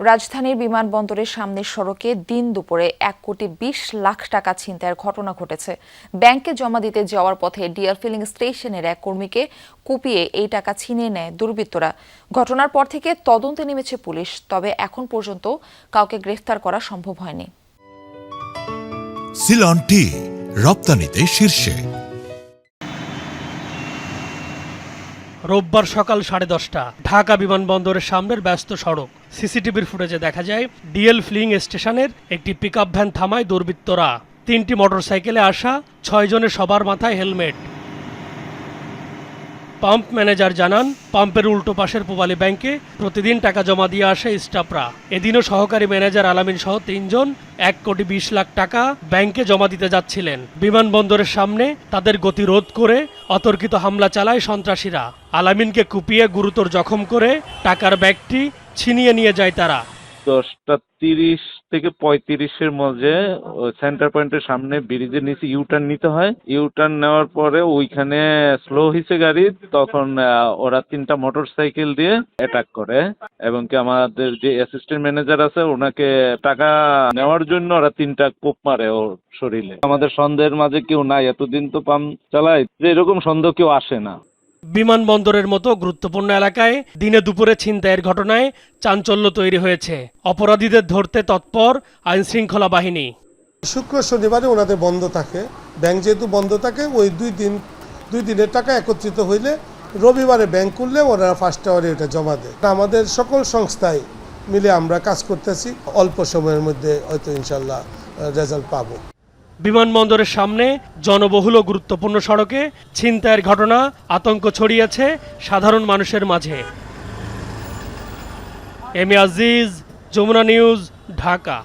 রাজধানীর বিমানবন্দরের সামনের সড়কে দিন দুপুরে 1,20,00,000 টাকা ছিনতাইয়ের ঘটনা ঘটেছে। ব্যাংকে জমা দিতে যাওয়ার পথে ডিয়ার ফিলিং স্টেশনের এক কর্মীকে কুপিয়ে এই টাকা ছিনিয়ে নেয় দুর্বৃত্তরা। ঘটনার পর থেকে তদন্তে নেমেছে পুলিশ, তবে এখন পর্যন্ত কাউকে গ্রেফতার করা সম্ভব হয়নি। সিলন টি রপ্তানিতে শীর্ষে। রোববার সকাল 10:30 ঢাকা বিমানবন্দরের সামনের ব্যস্ত সড়ক। সিসিটিভির ফুটেজে দেখা যায় ডিএল ফিলিং স্টেশনের একটি পিকআপ ভ্যান থামায় দুর্বৃত্তরা। 3টি মোটরসাইকেলে আসা 6 জনের সবার মাথায় হেলমেট। পাম্প ম্যানেজার জানান, পাম্পের উল্টো পাশের পূবালী ব্যাংকে প্রতিদিন টাকা জমা দিয়ে আসে স্টাফরা। এদিনও সহকারী ম্যানেজার আলামিন সহ 3 জন 1,20,00,000 টাকা ব্যাংকে জমা দিতে যাচ্ছিলেন। বিমানবন্দরের সামনে তাদের গতিরোধ করে অতর্কিত হামলা চালায় সন্ত্রাসীরা। আলামিনকে কুপিয়ে গুরুতর জখম করে টাকার ব্যাগটি ছিনিয়ে নিয়ে যায় তারা। 10:30 থেকে 35-এর মধ্যে সেন্টার পয়েন্টের সামনে ব্রিজের নিচে ইউটার্ন নিতে হয়। ইউটার্ন নেওয়ার পরে ওইখানে স্লো হয়েছে গাড়ি, তখন ওরা 3টা মোটরসাইকেল দিয়ে অ্যাটাক করে এবং কি আমাদের যে অ্যাসিস্ট্যান্ট ম্যানেজার আছে ওনাকে টাকা নেওয়ার জন্য ওরা 3টা কোপ মারে ওর শরীরে। আমাদের সন্দেহের মাঝে কেউ নাই, এতদিন তো পাম্প চালায় যে এরকম সন্দেহ কেউ আসে না। বিমানবন্দরের মতো গুরুত্বপূর্ণ এলাকায় দিনে দুপুরে ছিনতাইয়ের ঘটনায় চাঞ্চল্য তৈরি হয়েছে। অপরাধীদের ধরতে তৎপর আইনশৃঙ্খলা বাহিনী। শুক্র শনিবারে ওনাদের বন্ধ থাকে, ব্যাংক যেহেতু বন্ধ থাকে ওই দুই দিনের টাকা একত্রিত হইলে রবিবারে ব্যাংক খুললে ওরা ফার্স্ট আওয়ারে এটা জমা দেয়। আমাদের সকল সংস্থায় মিলে আমরা কাজ করতেছি, অল্প সময়ের মধ্যে হয়তো ইনশাল্লাহ রেজাল্ট পাবো। বিমানবন্দরের সামনে জনবহুল ও গুরুত্বপূর্ণ সড়কে ছিনতাইয়ের ঘটনা আতঙ্ক ছড়িয়েছে সাধারণ মানুষের মাঝে। M A Aziz, Jamuna news, Dhaka.